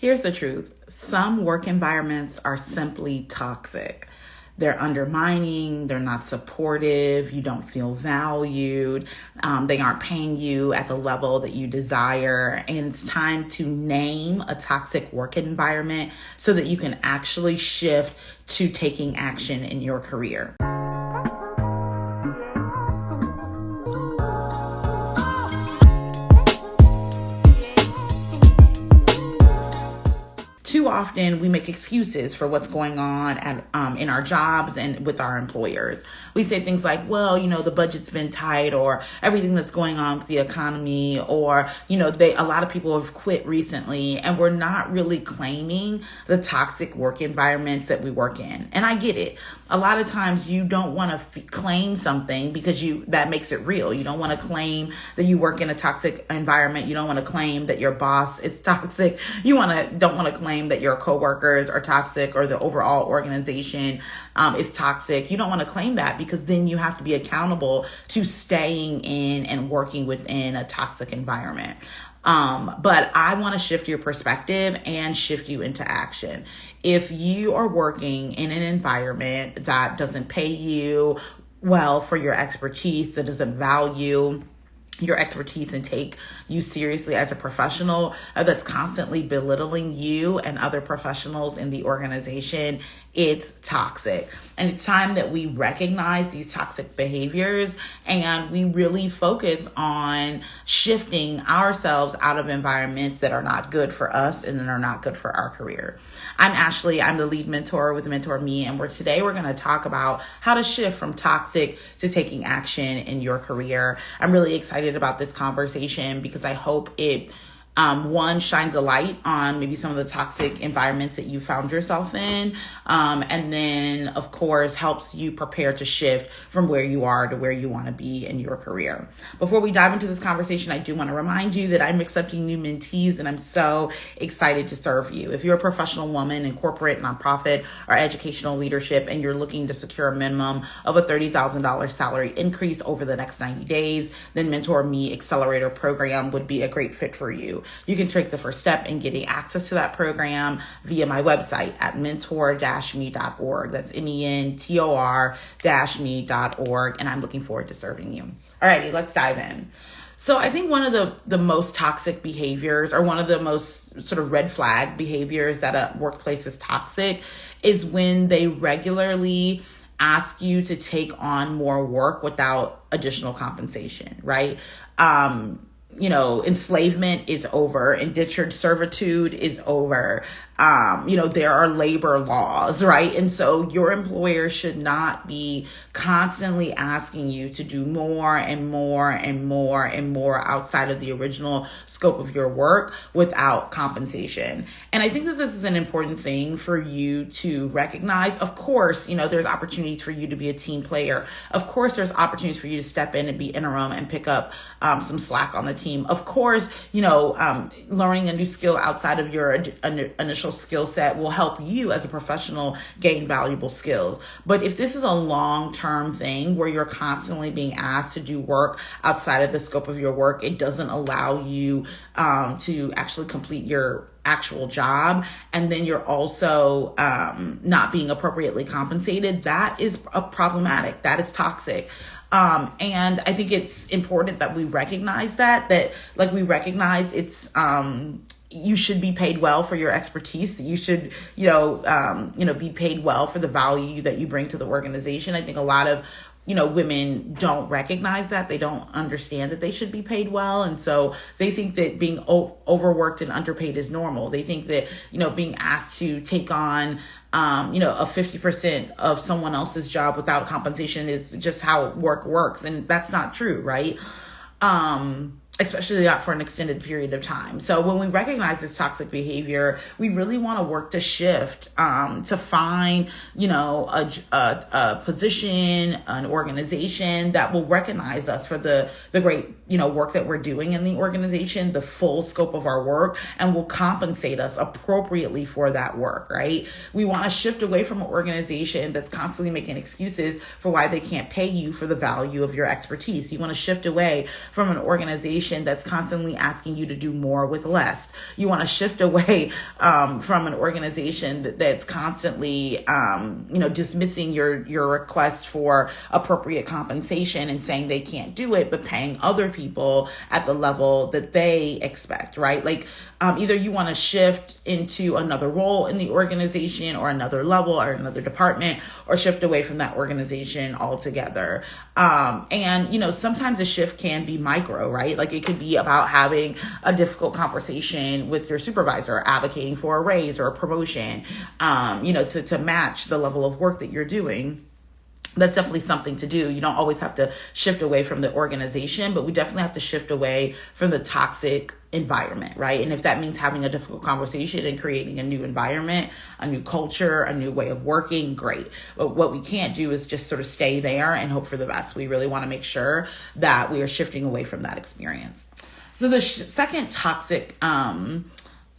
Here's the truth. Some work environments are simply toxic. They're undermining, they're not supportive, you don't feel valued, they aren't paying you at the level that you desire. And it's time to name a toxic work environment so that you can actually shift to taking action in your career. Too often we make excuses for what's going on in our jobs and with our employers. We say things like, well, the budget's been tight, or everything that's going on with the economy, or, a lot of people have quit recently, and we're not really claiming the toxic work environments that we work in. And I get it. A lot of times you don't want to claim something because that makes it real. You don't want to claim that you work in a toxic environment. You don't want to claim that your boss is toxic. You don't want to claim that your coworkers are toxic or the overall organization is toxic. You don't want to claim that because then you have to be accountable to staying in and working within a toxic environment. But I want to shift your perspective and shift you into action. If you are working in an environment that doesn't pay you well for your expertise, that doesn't value your expertise and take you seriously as a professional, that's constantly belittling you and other professionals in the organization, it's toxic. And it's time that we recognize these toxic behaviors and we really focus on shifting ourselves out of environments that are not good for us and that are not good for our career. I'm Ashley. I'm the lead mentor with Mentor Me, and today we're going to talk about how to shift from toxic to taking action in your career. I'm really excited about this conversation because I hope it one, shines a light on maybe some of the toxic environments that you found yourself in. And then, of course, helps you prepare to shift from where you are to where you want to be in your career. Before we dive into this conversation, I do want to remind you that I'm accepting new mentees and I'm so excited to serve you. If you're a professional woman in corporate, nonprofit, or educational leadership, and you're looking to secure a minimum of a $30,000 salary increase over the next 90 days, then Mentor Me Accelerator program would be a great fit for you. You can take the first step in getting access to that program via my website at mentor-me.org. That's mentor-me.org. And I'm looking forward to serving you. Alrighty, let's dive in. So I think one of the most toxic behaviors, or one of the most sort of red flag behaviors that a workplace is toxic, is when they regularly ask you to take on more work without additional compensation, right? Enslavement is over, indentured servitude is over. There are labor laws, right? And so your employer should not be constantly asking you to do more and more and more and more outside of the original scope of your work without compensation. And I think that this is an important thing for you to recognize. Of course, there's opportunities for you to be a team player. Of course, there's opportunities for you to step in and be interim and pick up some slack on the team. Of course, learning a new skill outside of your initial skill set will help you as a professional gain valuable skills. But if this is a long-term thing where you're constantly being asked to do work outside of the scope of your work, it doesn't allow you to actually complete your actual job, and then you're also not being appropriately compensated, that is problematic. That is toxic. And I think it's important that we recognize that we recognize it's, you should be paid well for your expertise, that you should, be paid well for the value that you bring to the organization. I think a lot of women don't recognize that. They don't understand that they should be paid well. And so they think that being overworked and underpaid is normal. They think that, being asked to take on, a 50% of someone else's job without compensation is just how work works. And that's not true, right? Especially not for an extended period of time. So when we recognize this toxic behavior, we really want to work to shift, to find, a position, an organization that will recognize us for the great, work that we're doing in the organization, the full scope of our work, and will compensate us appropriately for that work, right? We want to shift away from an organization that's constantly making excuses for why they can't pay you for the value of your expertise. You want to shift away from an organization organization that's constantly asking you to do more with less. You want to shift away from an organization that's constantly, dismissing your request for appropriate compensation and saying they can't do it, but paying other people at the level that they expect, right? Like, either you want to shift into another role in the organization or another level or another department, or shift away from that organization altogether. And sometimes a shift can be micro, right? Like, it could be about having a difficult conversation with your supervisor, advocating for a raise or a promotion, to match the level of work that you're doing. That's definitely something to do. You don't always have to shift away from the organization, but we definitely have to shift away from the toxic environment, right? And if that means having a difficult conversation and creating a new environment, a new culture, a new way of working, great. But what we can't do is just sort of stay there and hope for the best. We really want to make sure that we are shifting away from that experience. So the second toxic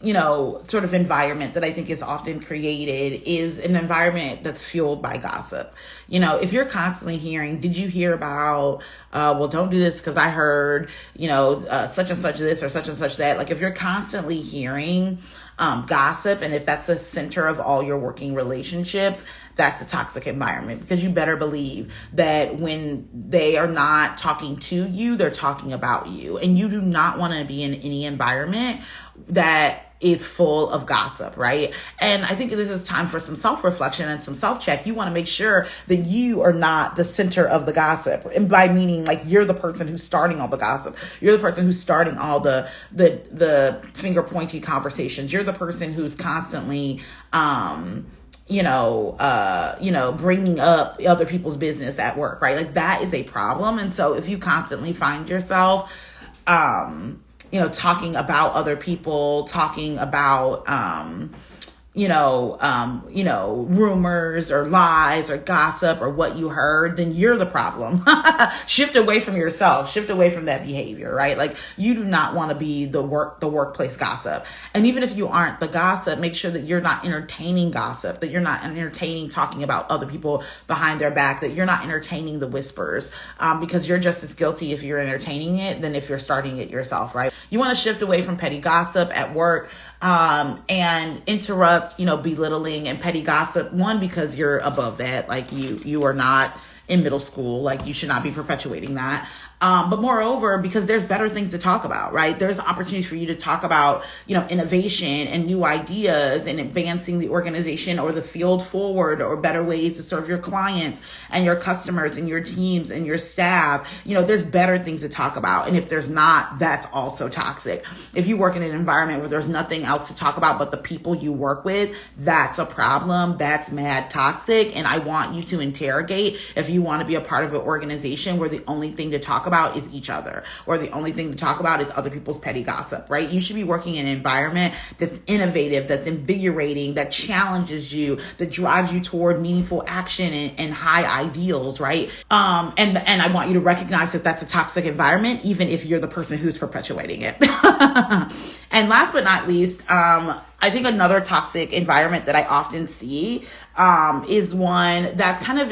sort of environment that I think is often created is an environment that's fueled by gossip. If you're constantly hearing, did you hear about, well, don't do this because I heard, such and such this or such and such that. Like, if you're constantly hearing gossip, and if that's the center of all your working relationships, that's a toxic environment, because you better believe that when they are not talking to you, they're talking about you. And you do not want to be in any environment that is full of gossip, right? And I think this is time for some self-reflection and some self-check. You want to make sure that you are not the center of the gossip. And by meaning, like, you're the person who's starting all the gossip. You're the person who's starting all the finger-pointy conversations. You're the person who's constantly, bringing up other people's business at work, right? Like, that is a problem. And so if you constantly find yourself, talking about other people, talking about, rumors or lies or gossip or what you heard, then you're the problem. Shift away from yourself, shift away from that behavior, right? Like, you do not want to be the workplace gossip. And even if you aren't the gossip, make sure that you're not entertaining gossip, that you're not entertaining talking about other people behind their back, that you're not entertaining the whispers, because you're just as guilty if you're entertaining it than if you're starting it yourself, right? You want to shift away from petty gossip at work, and interrupt, belittling and petty gossip. One, because you're above that. Like, you are not in middle school. Like, you should not be perpetuating that. But moreover, because there's better things to talk about, right? There's opportunities for you to talk about, innovation and new ideas and advancing the organization or the field forward, or better ways to serve your clients and your customers and your teams and your staff. There's better things to talk about. And if there's not, that's also toxic. If you work in an environment where there's nothing else to talk about but the people you work with, that's a problem. That's mad toxic. And I want you to interrogate if you want to be a part of an organization where the only thing to talk about is each other, or the only thing to talk about is other people's petty gossip, right? You should be working in an environment that's innovative, that's invigorating, that challenges you, that drives you toward meaningful action and high ideals, right? And I want you to recognize that that's a toxic environment, even if you're the person who's perpetuating it. And last but not least, I think another toxic environment that I often see is one that's kind of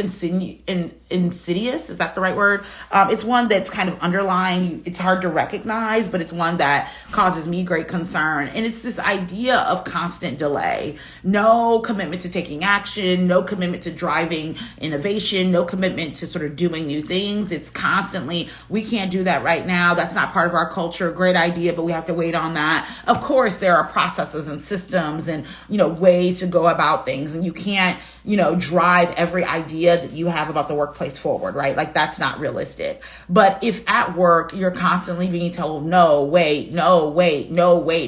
insidious. Is that the right word? It's one that's kind of underlying. It's hard to recognize, but it's one that causes me great concern. And it's this idea of constant delay. No commitment to taking action, no commitment to driving innovation, no commitment to sort of doing new things. It's constantly, we can't do that right now. That's not part of our culture. Great idea, but we have to wait on that. Of course, there are processes and systems and, ways to go about things. And you can't, drive every idea that you have about the workplace forward, right? Like, that's not realistic. But if at work, you're constantly being told, no, wait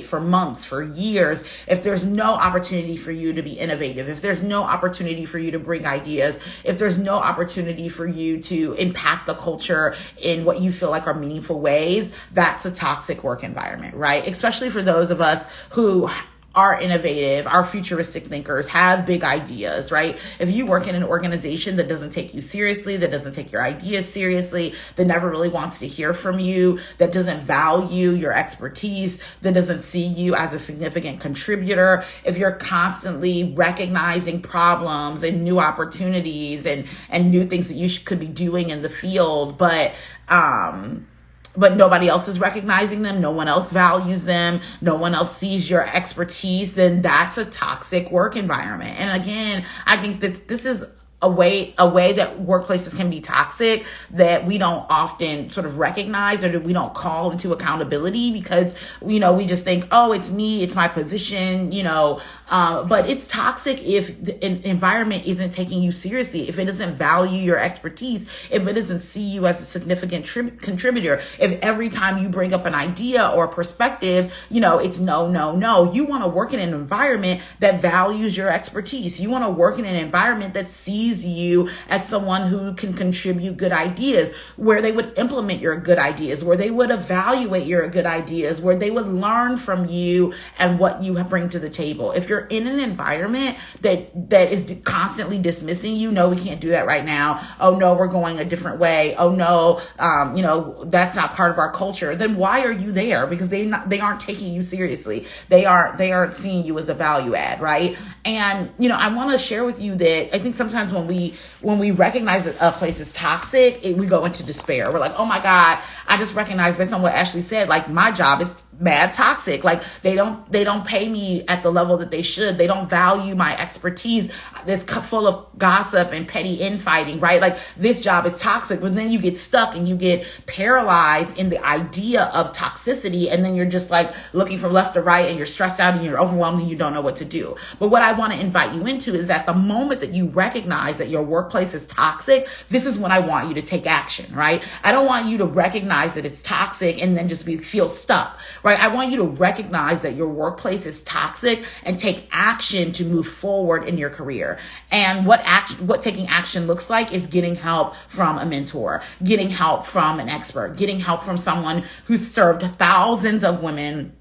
for months, for years, if there's no opportunity for you to be innovative, if there's no opportunity for you to bring ideas, if there's no opportunity for you to impact the culture in what you feel like are meaningful ways, that's a toxic work environment, right? Especially for those of us who are innovative, are futuristic thinkers, have big ideas, right? If you work in an organization that doesn't take you seriously, that doesn't take your ideas seriously, that never really wants to hear from you, that doesn't value your expertise, that doesn't see you as a significant contributor, if you're constantly recognizing problems and new opportunities and new things that you could be doing in the field, but but nobody else is recognizing them, no one else values them, no one else sees your expertise, then that's a toxic work environment. And again, I think that this is a way that workplaces can be toxic that we don't often sort of recognize, or that we don't call into accountability, because we just think, oh, it's me, it's my position, but it's toxic if the environment isn't taking you seriously, if it doesn't value your expertise, if it doesn't see you as a significant contributor, if every time you bring up an idea or a perspective, it's no. You want to work in an environment that values your expertise. You want to work in an environment that sees you as someone who can contribute good ideas, where they would implement your good ideas, where they would evaluate your good ideas, where they would learn from you and what you bring to the table. If you're in an environment that is constantly dismissing you, no, we can't do that right now. Oh no, we're going a different way. Oh no, that's not part of our culture. Then why are you there? Because they aren't taking you seriously. They aren't seeing you as a value add, right? And I want to share with you that I think sometimes when we recognize that a place is toxic, we go into despair. We're like, oh my God, I just recognized, based on what Ashley said, like my job is mad toxic. Like they don't pay me at the level that they should. They don't value my expertise. It's full of gossip and petty infighting, right? Like this job is toxic, but then you get stuck and you get paralyzed in the idea of toxicity. And then you're just like looking from left to right, and you're stressed out and you're overwhelmed and you don't know what to do. But what I want to invite you into is that the moment that you recognize that your workplace is toxic, this is when I want you to take action, right? I don't want you to recognize that it's toxic and then just feel stuck, right? I want you to recognize that your workplace is toxic and take action to move forward in your career. And what taking action looks like is getting help from a mentor, getting help from an expert, getting help from someone who's served thousands of women,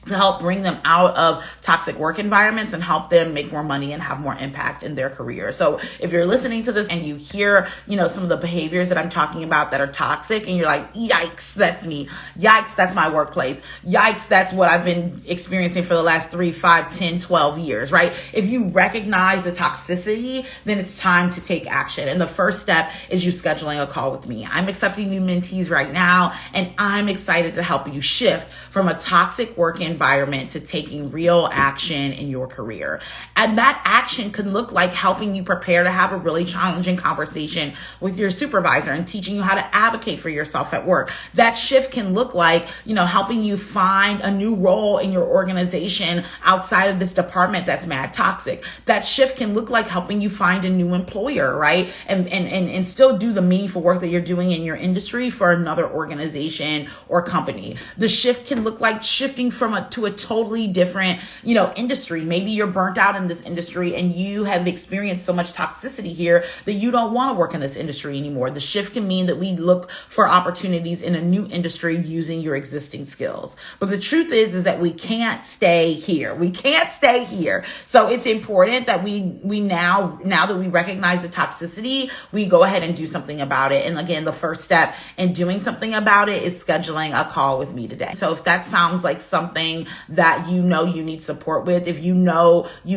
to help bring them out of toxic work environments and help them make more money and have more impact in their career. So if you're listening to this and you hear, some of the behaviors that I'm talking about that are toxic, and you're like, yikes, that's me. Yikes, that's my workplace. Yikes, that's what I've been experiencing for the last 3, 5, 10, 12 years, right? If you recognize the toxicity, then it's time to take action. And the first step is you scheduling a call with me. I'm accepting new mentees right now, and I'm excited to help you shift from a toxic work environment to taking real action in your career. And that action can look like helping you prepare to have a really challenging conversation with your supervisor and teaching you how to advocate for yourself at work. That shift can look like, helping you find a new role in your organization outside of this department that's mad toxic. That shift can look like helping you find a new employer, right? And still do the meaningful work that you're doing in your industry for another organization or company. The shift can look like shifting to a totally different, industry. Maybe you're burnt out in this industry and you have experienced so much toxicity here that you don't want to work in this industry anymore. The shift can mean that we look for opportunities in a new industry using your existing skills. But the truth is that we can't stay here. We can't stay here. So it's important that we now that we recognize the toxicity, we go ahead and do something about it. And again, the first step in doing something about it is scheduling a call with me today. So if that sounds like something that you need support with, if you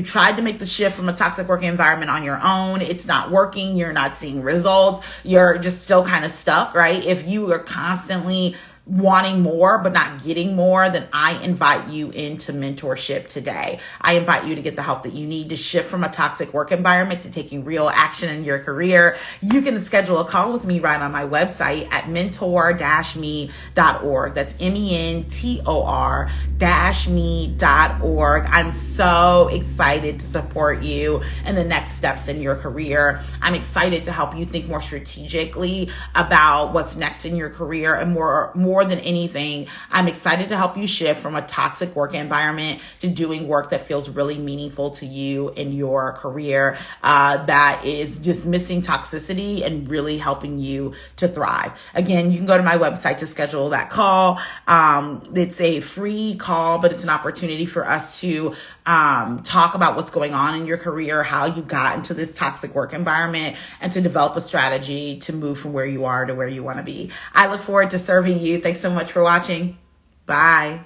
tried to make the shift from a toxic work environment on your own, it's not working, you're not seeing results, you're just still kind of stuck, right? If you are constantly wanting more but not getting more, then I invite you into mentorship today. I invite you to get the help that you need to shift from a toxic work environment to taking real action in your career. You can schedule a call with me right on my website at mentor-me.org. That's mentor-me.org. I'm so excited to support you in the next steps in your career. I'm excited to help you think more strategically about what's next in your career, and more than anything, I'm excited to help you shift from a toxic work environment to doing work that feels really meaningful to you in your career, that is dismissing toxicity and really helping you to thrive. Again, you can go to my website to schedule that call. It's a free call, but it's an opportunity for us to talk about what's going on in your career, how you got into this toxic work environment, and to develop a strategy to move from where you are to where you want to be. I look forward to serving you. Thanks so much for watching. Bye.